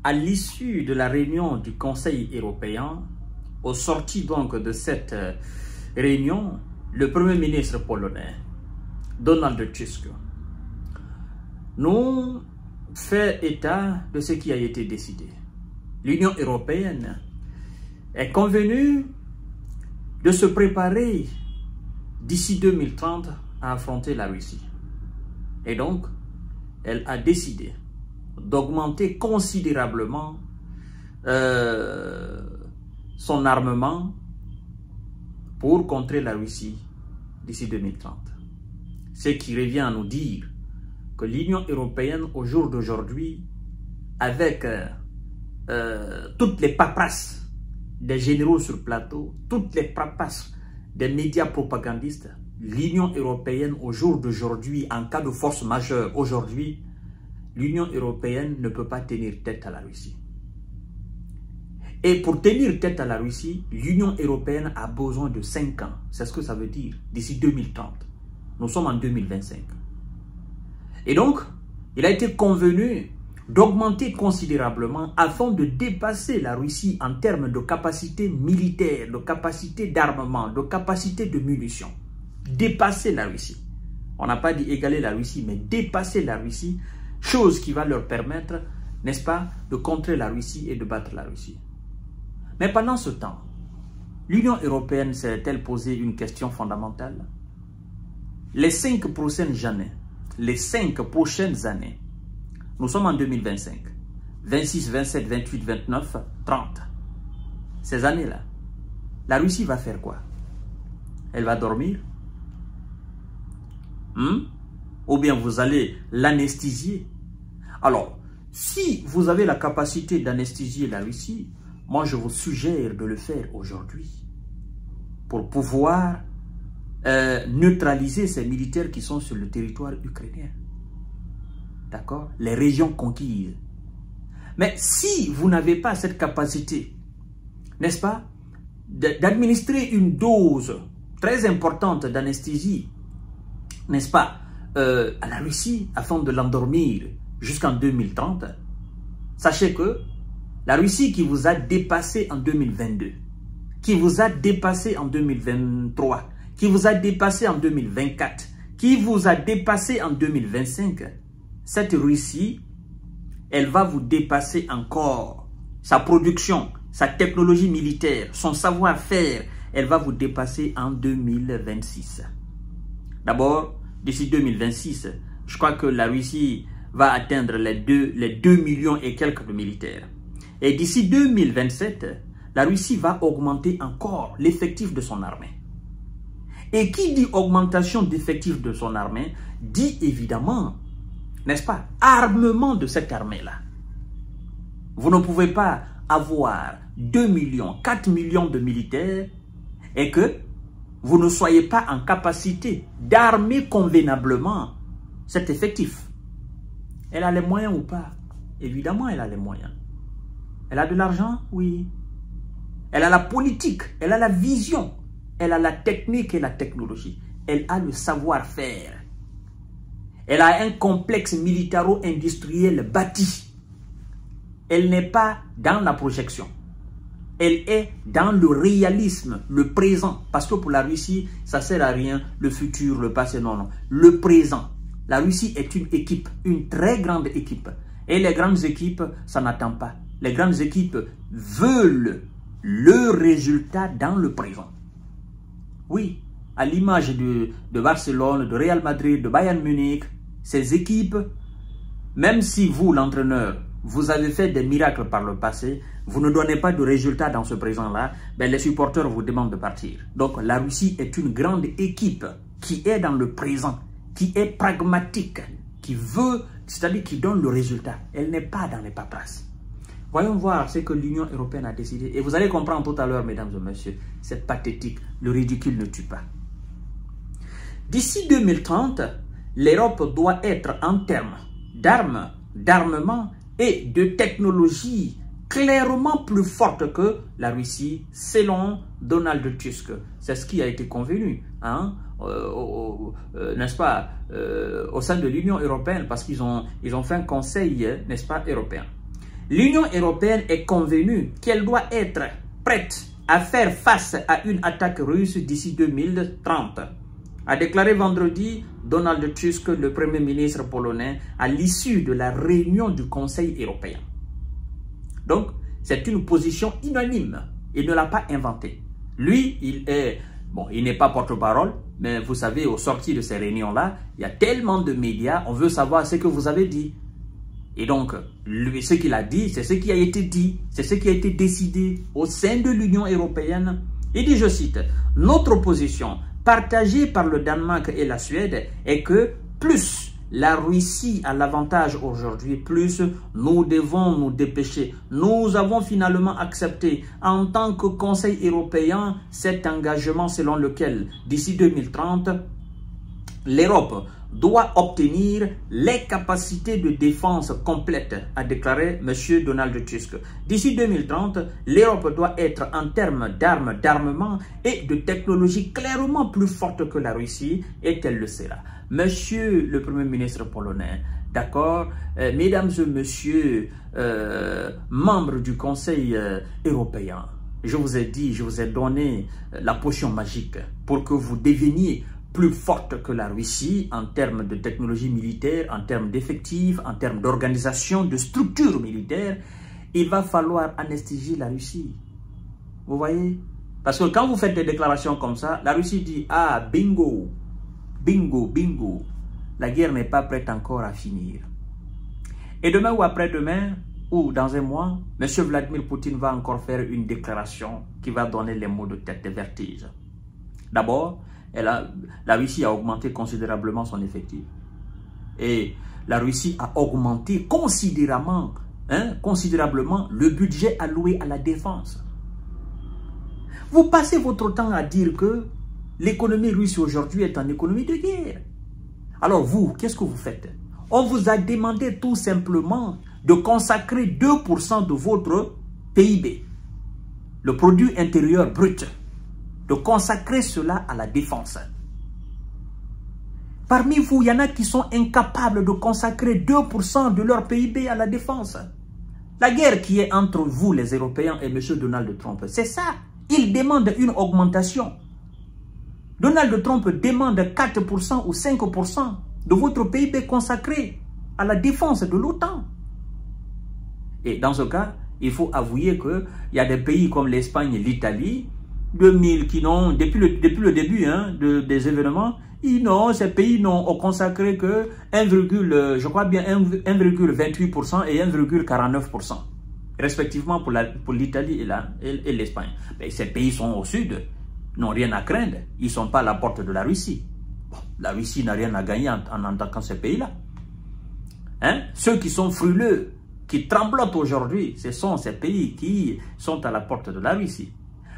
à l'issue de la réunion du Conseil européen, au sorti donc de cette réunion, le Premier ministre polonais, Donald Tusk, nous fait état de ce qui a été décidé. L'Union européenne est convenue de se préparer d'ici 2030 à affronter la Russie. Et donc, elle a décidé d'augmenter considérablement son armement pour contrer la Russie d'ici 2030. Ce qui revient à nous dire que l'Union européenne, au jour d'aujourd'hui, avec toutes les paperasses des généraux sur plateau, toutes les paperasses des médias propagandistes, l'Union européenne, au jour d'aujourd'hui, en cas de force majeure, aujourd'hui, l'Union européenne ne peut pas tenir tête à la Russie. Et pour tenir tête à la Russie, l'Union européenne a besoin de 5 ans. C'est ce que ça veut dire, d'ici 2030. Nous sommes en 2025. Et donc, il a été convenu d'augmenter considérablement afin de dépasser la Russie en termes de capacité militaire, de capacité d'armement, de capacité de munitions. Dépasser la Russie. On n'a pas dit égaler la Russie, mais dépasser la Russie, chose qui va leur permettre, n'est-ce pas, de contrer la Russie et de battre la Russie. Mais pendant ce temps, l'Union européenne s'est-elle posé une question fondamentale? Les 5 prochaines années, nous sommes en 2025, 26, 27, 28, 29, 30. Ces années-là, la Russie va faire quoi? Elle va dormir? Ou bien vous allez l'anesthésier? Alors, si vous avez la capacité d'anesthésier la Russie, moi je vous suggère de le faire aujourd'hui pour pouvoir neutraliser ces militaires qui sont sur le territoire ukrainien. D'accord? Les régions conquises. Mais si vous n'avez pas cette capacité, n'est-ce pas, d'administrer une dose très importante d'anesthésie, n'est-ce pas, à la Russie, afin de l'endormir jusqu'en 2030, sachez que la Russie qui vous a dépassé en 2022, qui vous a dépassé en 2023, qui vous a dépassé en 2024, qui vous a dépassé en 2025, cette Russie, elle va vous dépasser encore. Sa production, sa technologie militaire, son savoir-faire, elle va vous dépasser en 2026. D'abord, d'ici 2026, je crois que la Russie va atteindre les 2 millions et quelques de militaires. Et d'ici 2027, la Russie va augmenter encore l'effectif de son armée. Et qui dit augmentation d'effectif de son armée, dit évidemment, n'est-ce pas, armement de cette armée-là. Vous ne pouvez pas avoir 2 millions, 4 millions de militaires et que vous ne soyez pas en capacité d'armer convenablement cet effectif. Elle a les moyens ou pas? Évidemment, elle a les moyens. Elle a de l'argent? Oui. Elle a la politique, elle a la vision, elle a la technique et la technologie. Elle a le savoir-faire. Elle a un complexe militaro-industriel bâti. Elle n'est pas dans la projection. Elle est dans le réalisme, le présent. Parce que pour la Russie, ça ne sert à rien, le futur, le passé, non, non. Le présent. La Russie est une équipe, une très grande équipe. Et les grandes équipes, ça n'attend pas. Les grandes équipes veulent le résultat dans le présent. Oui, à l'image de Barcelone, de Real Madrid, de Bayern Munich, ces équipes, même si vous, l'entraîneur, vous avez fait des miracles par le passé, vous ne donnez pas de résultats dans ce présent-là, ben les supporters vous demandent de partir. Donc la Russie est une grande équipe qui est dans le présent, qui est pragmatique, qui veut, c'est-à-dire qui donne le résultat. Elle n'est pas dans les paperasses. Voyons voir ce que l'Union européenne a décidé. Et vous allez comprendre tout à l'heure, mesdames et messieurs, c'est pathétique. Le ridicule ne tue pas. D'ici 2030, l'Europe doit être en termes d'armes, d'armement et de technologie clairement plus forte que la Russie, selon Donald Tusk. C'est ce qui a été convenu, hein, n'est-ce pas, au sein de l'Union européenne, parce qu'ils ont fait un conseil, n'est-ce pas, européen. l'Union européenne est convenue qu'elle doit être prête à faire face à une attaque russe d'ici 2030, a déclaré vendredi Donald Tusk, le Premier ministre polonais, à l'issue de la réunion du Conseil européen. Donc, c'est une position unanime. Il ne l'a pas inventée. Lui, il n'est pas porte-parole, mais vous savez, au sortir de ces réunions-là, il y a tellement de médias, on veut savoir ce que vous avez dit. Et donc, lui, ce qu'il a dit, c'est ce qui a été dit, c'est ce qui a été décidé au sein de l'Union européenne. Il dit, je cite, « Notre position, partagée par le Danemark et la Suède, est que plus la Russie a l'avantage aujourd'hui, plus nous devons nous dépêcher. Nous avons finalement accepté en tant que Conseil européen cet engagement selon lequel, d'ici 2030, l'Europe doit obtenir les capacités de défense complètes, a déclaré M. Donald Tusk. D'ici 2030, l'Europe doit être en termes d'armes, d'armement et de technologie clairement plus forte que la Russie, et elle le sera. Monsieur le Premier ministre polonais, d'accord, mesdames et messieurs, membres du Conseil européen, je vous ai dit, je vous ai donné la potion magique pour que vous deveniez plus forte que la Russie en termes de technologie militaire, en termes d'effectifs, en termes d'organisation, de structure militaire. Il va falloir anesthésier la Russie. Vous voyez? Parce que quand vous faites des déclarations comme ça, la Russie dit « Ah, bingo, bingo, bingo, la guerre n'est pas prête encore à finir. » Et demain ou après-demain, ou dans un mois, M. Vladimir Poutine va encore faire une déclaration qui va donner les mots de tête de vertige. D'abord, la Russie a augmenté considérablement son effectif. Et la Russie a augmenté considérablement le budget alloué à la défense. Vous passez votre temps à dire que l'économie russe aujourd'hui est en économie de guerre. Alors vous, qu'est-ce que vous faites? On vous a demandé tout simplement de consacrer 2% de votre PIB, le produit intérieur brut, de consacrer cela à la défense. Parmi vous, il y en a qui sont incapables de consacrer 2% de leur PIB à la défense. La guerre qui est entre vous, les Européens, et M. Donald Trump, c'est ça. Il demande une augmentation. Donald Trump demande 4% ou 5% de votre PIB consacré à la défense de l'OTAN. Et dans ce cas, il faut avouer qu'il y a des pays comme l'Espagne et l'Italie, 2000 qui n'ont, depuis le début des événements, ces pays n'ont consacré que 1,28% et 1,49%, respectivement pour l'Italie et l'Espagne. Ces pays sont au sud, n'ont rien à craindre, ils ne sont pas à la porte de la Russie. Bon, la Russie n'a rien à gagner en attaquant ces pays-là. Ceux qui sont frileux, qui tremblotent aujourd'hui, ce sont ces pays qui sont à la porte de la Russie.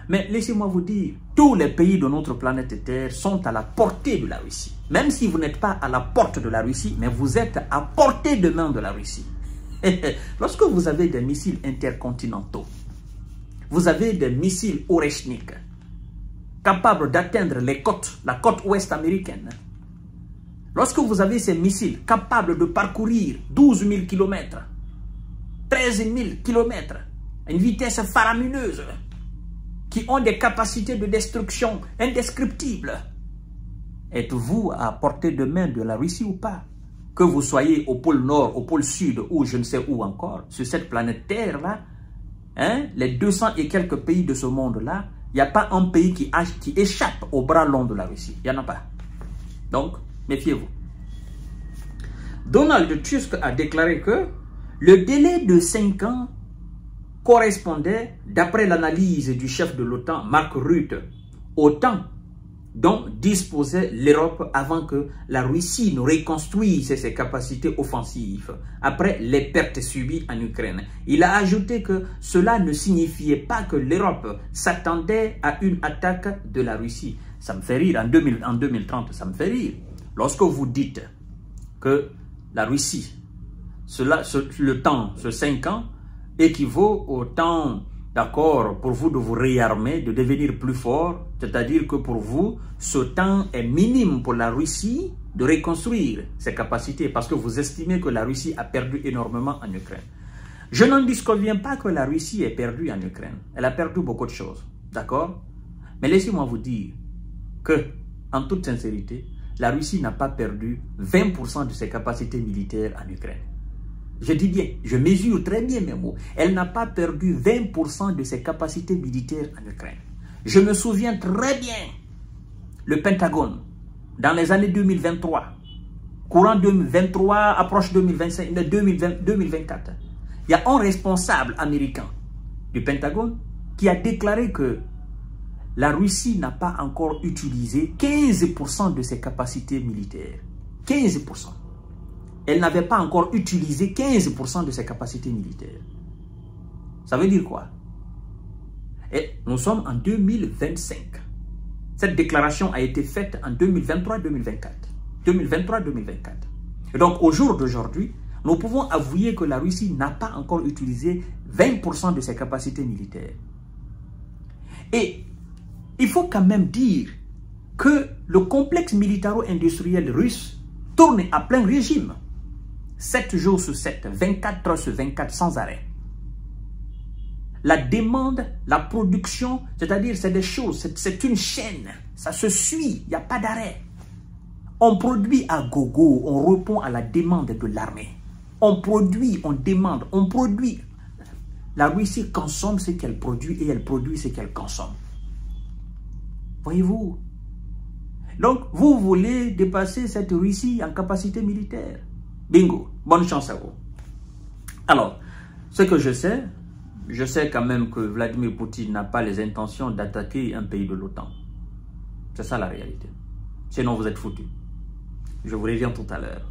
Mais laissez-moi vous dire, tous les pays de notre planète Terre sont à la portée de la Russie. Même si vous n'êtes pas à la porte de la Russie, mais vous êtes à portée de main de la Russie. Lorsque vous avez des missiles intercontinentaux, vous avez des missiles Oreshnik, capables d'atteindre la côte ouest américaine. Lorsque vous avez ces missiles capables de parcourir 12 000 km, 13 000 km, à une vitesse faramineuse, qui ont des capacités de destruction indescriptibles, êtes-vous à portée de main de la Russie ou pas? Que vous soyez au pôle Nord, au pôle Sud ou je ne sais où encore, sur cette planète Terre-là, les 200 et quelques pays de ce monde-là, il n'y a pas un pays qui échappe au bras long de la Russie. Il n'y en a pas. Donc, méfiez-vous. Donald Tusk a déclaré que le délai de 5 ans correspondait, d'après l'analyse du chef de l'OTAN, Mark Rutte, au temps dont disposait l'Europe avant que la Russie ne reconstruise ses capacités offensives après les pertes subies en Ukraine. Il a ajouté que cela ne signifiait pas que l'Europe s'attendait à une attaque de la Russie. Ça me fait rire, en 2030, ça me fait rire. Lorsque vous dites que la Russie, le temps, ce 5 ans, équivaut au temps, d'accord, pour vous de vous réarmer, de devenir plus fort, c'est-à-dire que pour vous, ce temps est minime pour la Russie de reconstruire ses capacités, parce que vous estimez que la Russie a perdu énormément en Ukraine. Je n'en disconviens pas que la Russie ait perdu en Ukraine. Elle a perdu beaucoup de choses. D'accord? Mais laissez-moi vous dire que, en toute sincérité, la Russie n'a pas perdu 20% de ses capacités militaires en Ukraine. Je dis bien, je mesure très bien mes mots. Elle n'a pas perdu 20% de ses capacités militaires en Ukraine. Je me souviens très bien, le Pentagone, dans les années 2023, courant 2023, approche 2025, 2024, il y a un responsable américain du Pentagone qui a déclaré que la Russie n'a pas encore utilisé 15% de ses capacités militaires. 15%. Elle n'avait pas encore utilisé 15% de ses capacités militaires. Ça veut dire quoi? Et nous sommes en 2025. Cette déclaration a été faite en 2023-2024. 2023-2024. Et donc, au jour d'aujourd'hui, nous pouvons avouer que la Russie n'a pas encore utilisé 20% de ses capacités militaires. Et il faut quand même dire que le complexe militaro-industriel russe tourne à plein régime. 7 jours sur 7, 24 heures sur 24, sans arrêt. La demande, la production, c'est-à-dire c'est des choses, c'est une chaîne, ça se suit, il n'y a pas d'arrêt. On produit à gogo, on répond à la demande de l'armée. On produit, on demande, on produit. La Russie consomme ce qu'elle produit et elle produit ce qu'elle consomme. Voyez-vous? Donc, vous voulez dépasser cette Russie en capacité militaire. Bingo, bonne chance à vous. Alors, ce que je sais quand même que Vladimir Poutine n'a pas les intentions d'attaquer un pays de l'OTAN. C'est ça la réalité. Sinon, vous êtes foutus. Je vous reviens tout à l'heure.